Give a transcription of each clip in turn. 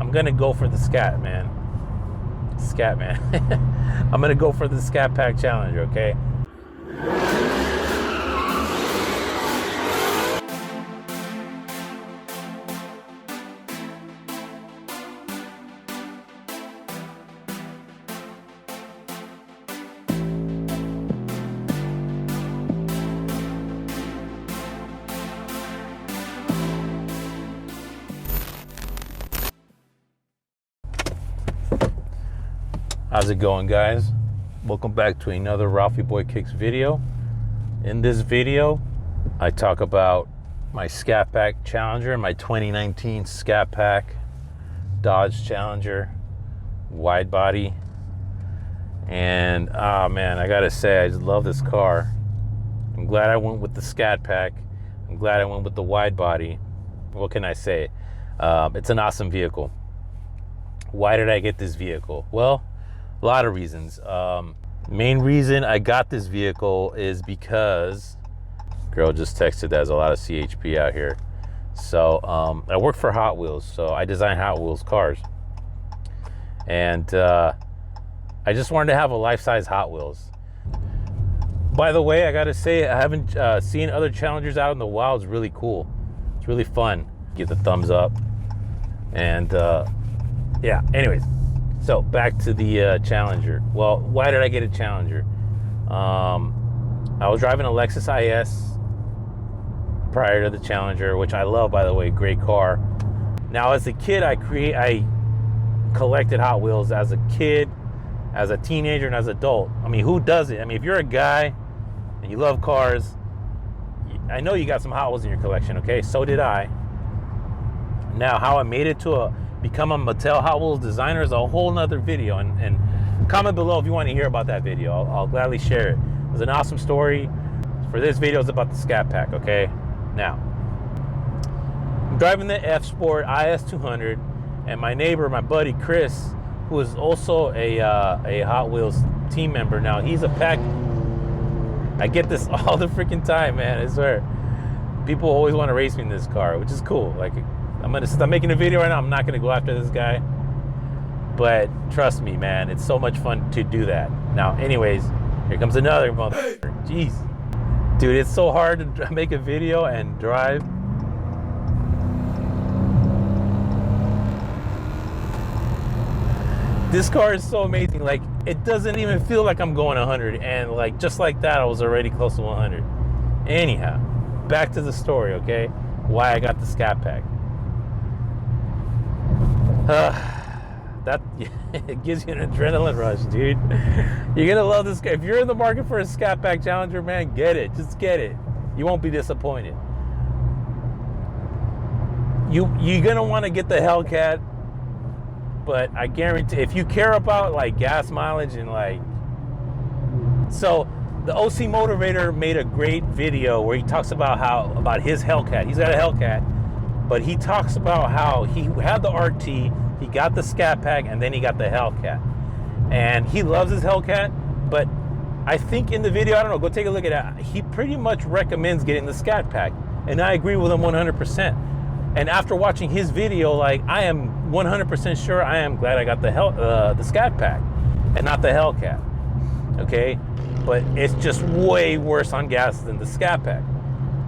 I'm gonna go for the Scat, man. Scat, man. I'm gonna go for the Scat Pack Challenger, okay? How's it going, guys? Welcome back to another Ralphie Boy Kicks video. In this video, I talk about my Scat Pack Challenger, my 2019 Scat Pack Dodge Challenger Widebody. And oh man, I gotta say, I just love this car. I'm glad I went with the Scat Pack. I'm glad I went with the Widebody. What can I say? It's an awesome vehicle. Why did I get this vehicle? Well, a lot of reasons. Main reason I got this vehicle is because girl just texted there's a lot of CHP out here. So I work for Hot Wheels, so I design Hot Wheels cars, and I just wanted to have a life-size Hot Wheels. By the way, I gotta say, I haven't seen other Challengers out in the wild. It's really cool. It's really fun. Give the thumbs up. And yeah, anyways, so back to the Challenger. Well, why did I get a Challenger? I was driving a Lexus IS prior to the Challenger, which I love, by the way, great car. Now, as a kid, I collected Hot Wheels as a kid, as a teenager, and as an adult. I mean, who doesn't? I mean, if you're a guy and you love cars, I know you got some Hot Wheels in your collection, okay? So did I. Now, how I made it to become a Mattel Hot Wheels designer is a whole nother video, and comment below if you want to hear about that video. I'll gladly share it. It was an awesome story. For this video, it's about the Scat Pack, okay? Now, I'm driving the F Sport IS200, and my neighbor, my buddy Chris, who is also a Hot Wheels team member. Now, he's a pack. I get this all the freaking time, man, I swear. People always want to race me in this car, which is cool. Like, since I'm making a video right now, I'm not gonna go after this guy. But trust me, man, it's so much fun to do that. Now, anyways, here comes another motherfucker. Jeez. Dude, it's so hard to make a video and drive. This car is so amazing. Like, it doesn't even feel like I'm going 100. And like, just like that, I was already close to 100. Anyhow, back to the story, okay? Why I got the Scat Pack. That it gives you an adrenaline rush, dude. You're gonna love this. If you're in the market for a Scat Pack Challenger, man, get it. Just get it. You won't be disappointed. You're gonna want to get the Hellcat, but I guarantee if you care about like gas mileage and like, so the OC Motivator made a great video where he talks about his Hellcat. He's got a Hellcat. But he talks about how he had the RT, he got the Scat Pack, and then he got the Hellcat. And he loves his Hellcat, but I think in the video, I don't know, go take a look at it. He pretty much recommends getting the Scat Pack. And I agree with him 100%. And after watching his video, like, I am 100% sure I am glad I got the Scat Pack and not the Hellcat, okay? But it's just way worse on gas than the Scat Pack.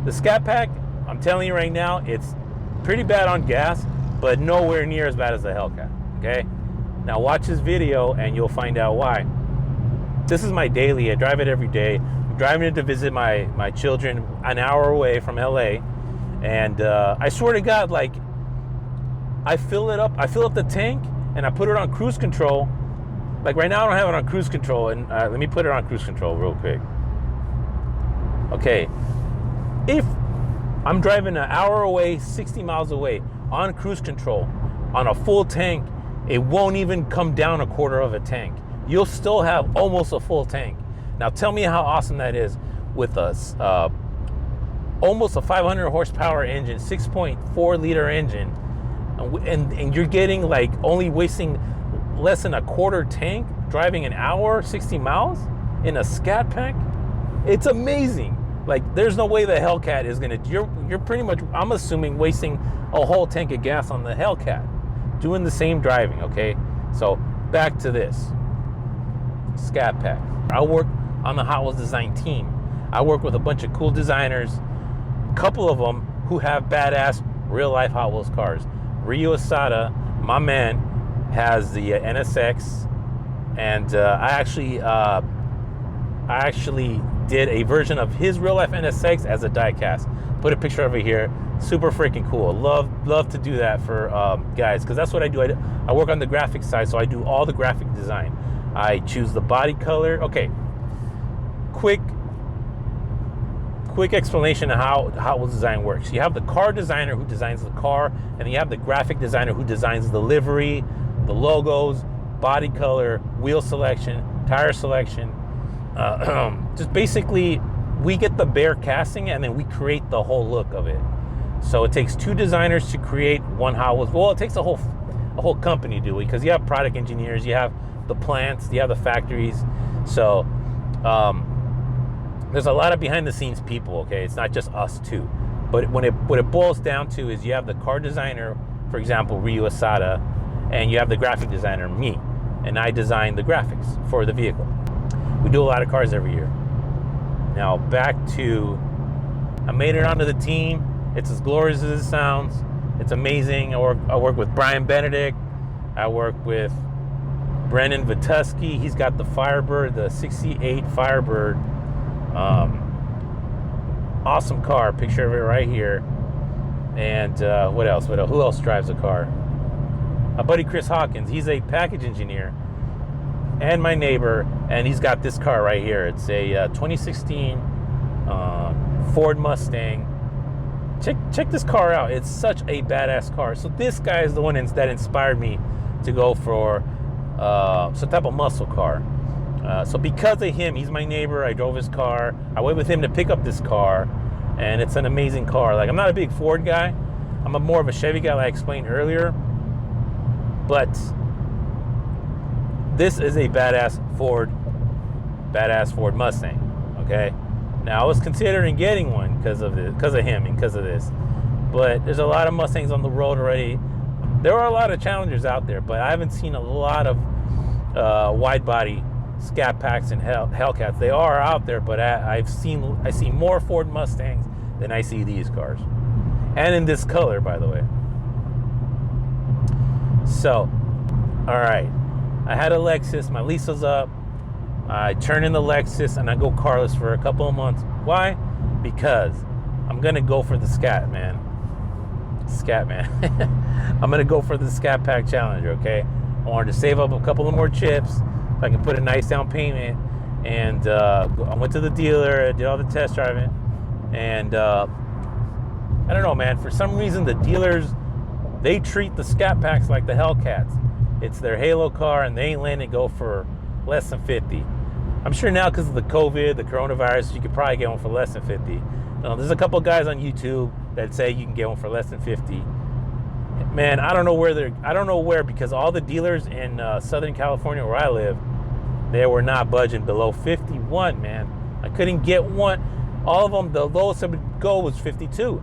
The Scat Pack, I'm telling you right now, it's pretty bad on gas, but nowhere near as bad as the Hellcat, okay? Now watch this video and you'll find out why. This is my daily. I drive it every day. I'm driving it to visit my children an hour away from LA. And I swear to God, like, I fill up the tank and I put it on cruise control. Like right now I don't have it on cruise control, and let me put it on cruise control real quick. Okay, if I'm driving an hour away, 60 miles away, on cruise control, on a full tank, it won't even come down a quarter of a tank. You'll still have almost a full tank. Now tell me how awesome that is with a almost a 500 horsepower engine, 6.4 liter engine, and you're getting like only wasting less than a quarter tank, driving an hour, 60 miles in a Scat Pack. It's amazing. Like, there's no way the Hellcat is gonna, you're pretty much, I'm assuming, wasting a whole tank of gas on the Hellcat. doing the same driving, okay? So back to this Scat Pack. I work on the Hot Wheels design team. I work with a bunch of cool designers, a couple of them who have badass real life Hot Wheels cars. Ryu Asada, my man, has the NSX, and I actually did a version of his real life NSX as a diecast. Put a picture over here. Super freaking cool. Love to do that for guys, because that's what I do. I work on the graphic side, so I do all the graphic design. I choose the body color. Okay, quick explanation of how Hot Wheels design works. You have the car designer who designs the car, and then you have the graphic designer who designs the livery, the logos, body color, wheel selection, tire selection. Just basically, we get the bare casting, and then we create the whole look of it. So it takes 2 designers to create one Hot Wheels. Well, it takes a whole company to do it, because you have product engineers, you have the plants, you have the factories. So there's a lot of behind the scenes people, okay? It's not just us 2. But what it boils down to is you have the car designer, for example, Ryu Asada, and you have the graphic designer, me. And I design the graphics for the vehicle. We do a lot of cars every year. Now back to, I made it onto the team. It's as glorious as it sounds. It's amazing. I work with Brian Benedict. I work with Brennan Vituski. He's got the Firebird, the 68 Firebird. Awesome car. Picture of it right here. And what else? Who else drives the car? My buddy Chris Hawkins. He's a package engineer and my neighbor, and he's got this car right here. It's a 2016 Ford Mustang. Check this car out. It's such a badass car. So this guy is the one that inspired me to go for some type of muscle car. So because of him, he's my neighbor. I drove his car. I went with him to pick up this car, and it's an amazing car. Like, I'm not a big Ford guy. I'm more of a Chevy guy, like I explained earlier. But this is a badass Ford Mustang. Okay. Now I was considering getting one because of him and because of this. But there's a lot of Mustangs on the road already. There are a lot of Challengers out there, but I haven't seen a lot of wide body Scat Packs and Hellcats. They are out there, but I see more Ford Mustangs than I see these cars, and in this color, by the way. So, all right, I had a Lexus. My lease was up. I turn in the Lexus and I go carless for a couple of months. Why? Because I'm gonna go for the Scat Man. I'm gonna go for the Scat Pack Challenger. Okay, I wanted to save up a couple of more chips so I can put a nice down payment. And I went to the dealer, did all the test driving, and I don't know, man. For some reason, the dealers, they treat the Scat Packs like the Hellcats. It's their Halo car, and they ain't letting it go for less than 50. I'm sure now because of the COVID, the coronavirus, you could probably get one for less than 50. There's a couple guys on YouTube that say you can get one for less than 50. Man, I don't know where, because all the dealers in Southern California where I live, they were not budging below 51, man. I couldn't get one. All of them, the lowest I would go was 52.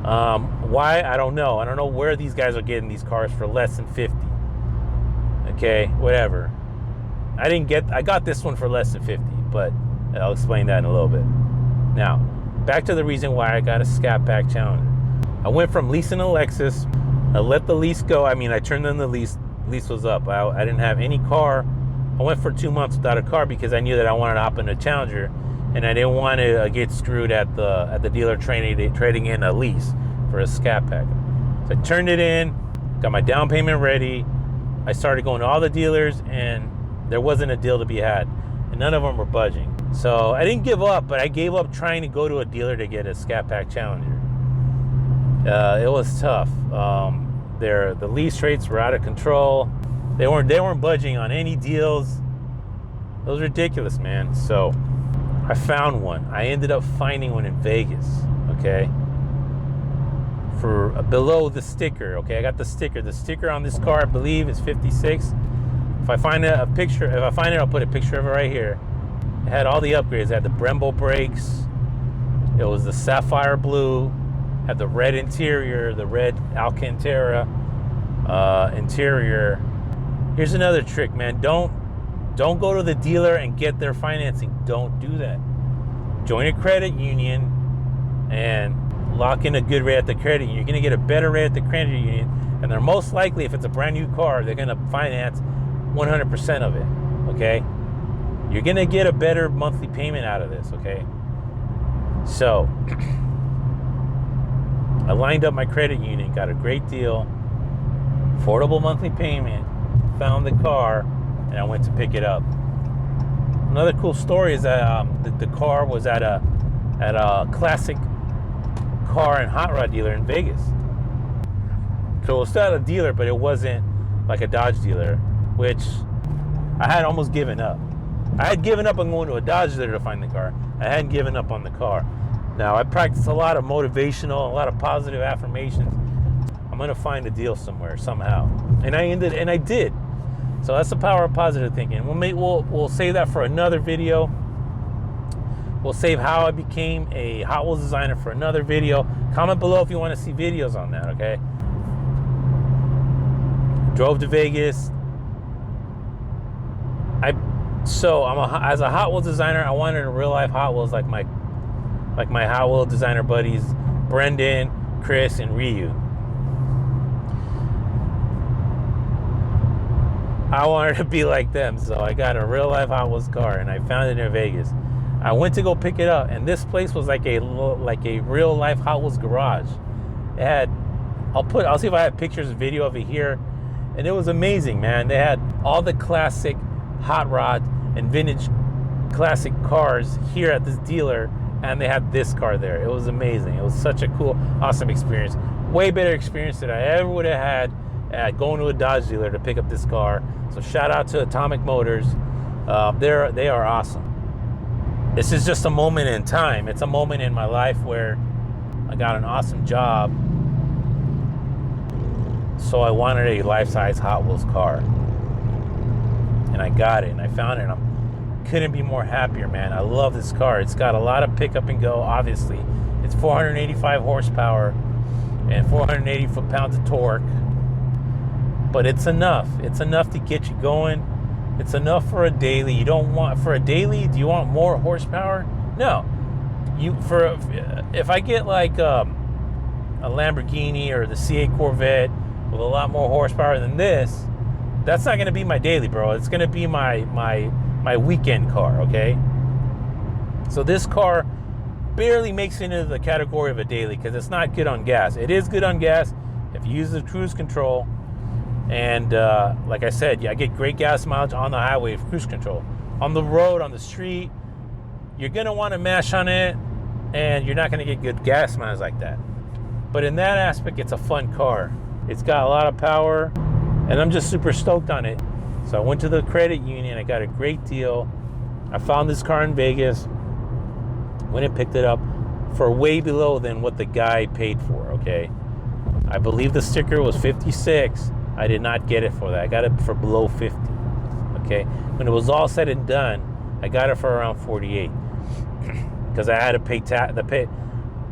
Why? I don't know. I don't know where these guys are getting these cars for less than 50. Okay, whatever. I got this one for less than 50, but I'll explain that in a little bit. Now, back to the reason why I got a Scat Pack Challenger. I went from leasing a Lexus. I let the lease go. I turned in the lease. Lease was up. I didn't have any car. I went for 2 months without a car because I knew that I wanted to hop in a Challenger, and I didn't want to get screwed at the dealer trading in a lease for a Scat Pack. So I turned it in, got my down payment ready. I started going to all the dealers, and there wasn't a deal to be had, and none of them were budging. So I didn't give up, but I gave up trying to go to a dealer to get a Scat Pack Challenger. It was tough. The lease rates were out of control. They weren't budging on any deals. It was ridiculous, man. So I found one. I ended up finding one in Vegas. Okay, for below the sticker. Okay, I got the sticker. The sticker on this car, I believe, is 56. If I find I'll put a picture of it right here. It had all the upgrades. It had the Brembo brakes. It was the sapphire blue. had the red interior, the red Alcantara interior. Here's another trick, man. Don't go to the dealer and get their financing. Don't do that. Join a credit union and lock in a good rate at the credit union. You're going to get a better rate at the credit union, and they're most likely, if it's a brand new car, they're going to finance 100% of it, okay? You're going to get a better monthly payment out of this, okay? So I lined up my credit union, got a great deal, affordable monthly payment, found the car, and I went to pick it up. Another cool story is that the car was at a classic car and hot rod dealer in Vegas. So it was still at a dealer, but it wasn't like a Dodge dealer, which I had almost given up. I had given up on going to a Dodge dealer to find the car. I hadn't given up on the car. Now, I practiced a lot of motivational, a lot of positive affirmations. I'm gonna find a deal somewhere, somehow. And I did. So that's the power of positive thinking. We'll save that for another video. We'll save how I became a Hot Wheels designer for another video. Comment below if you want to see videos on that, okay? Drove to Vegas. As a Hot Wheels designer, I wanted a real life Hot Wheels like my Hot Wheels designer buddies, Brendan, Chris, and Ryu. I wanted to be like them, so I got a real life Hot Wheels car, and I found it in Vegas. I went to go pick it up, and this place was like a real life Hot Wheels garage. It had, I'll see if I have pictures and video of it here, and it was amazing, man. They had all the classic hot rod and vintage classic cars here at this dealer, and they had this car there. It was amazing. It was such a cool, awesome experience. Way better experience than I ever would have had at going to a Dodge dealer to pick up this car. So shout out to Atomic Motors. They are awesome. This is just a moment in time. It's a moment in my life where I got an awesome job. So I wanted a life-size Hot Wheels car. And I got it, and I found it, and I couldn't be more happier, man. I love this car. It's got a lot of pickup and go, obviously. It's 485 horsepower and 480 foot-pounds of torque. But it's enough. It's enough to get you going. It's enough for a daily. You don't want, for a daily, do you want more horsepower? No. If I get like a Lamborghini or the C8 Corvette with a lot more horsepower than this, that's not going to be my daily, bro. It's going to be my weekend car, okay? So this car barely makes it into the category of a daily because it's not good on gas. It is good on gas if you use the cruise control. And like I said, I get great gas mileage on the highway with cruise control. On the road, on the street, you're going to want to mash on it, and you're not going to get good gas mileage like that. But in that aspect, it's a fun car. It's got a lot of power, and I'm just super stoked on it. So I went to the credit union. I got a great deal. I found this car in Vegas. Went and picked it up for way below than what the guy paid for, okay? I believe the sticker was 56. I did not get it for that. I got it for below 50, okay? When it was all said and done, I got it for around 48 because I had to pay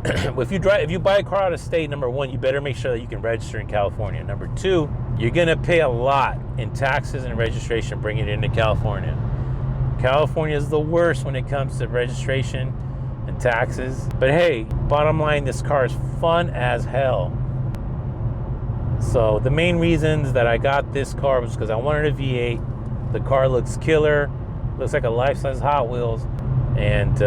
if you buy a car out of state, number one, you better make sure that you can register in California. Number two, you're gonna pay a lot in taxes and registration bringing it into California. California is the worst when it comes to registration and taxes. But hey, bottom line, this car is fun as hell. So the main reasons that I got this car was because I wanted a V8. The car looks killer, looks like a life-size Hot Wheels, and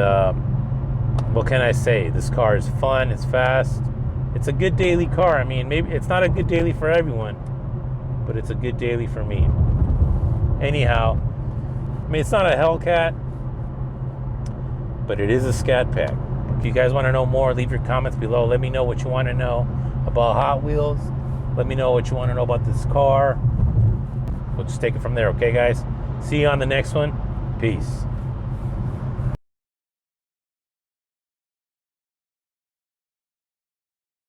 what can I say? This car is fun, it's fast, it's a good daily car. I mean, maybe it's not a good daily for everyone, but it's a good daily for me. Anyhow, I mean, it's not a Hellcat, but it is a Scat Pack. If you guys want to know more, leave your comments below. Let me know what you want to know about Hot Wheels. Let me know what you want to know about this car. We'll just take it from there, okay, guys? See you on the next one. Peace.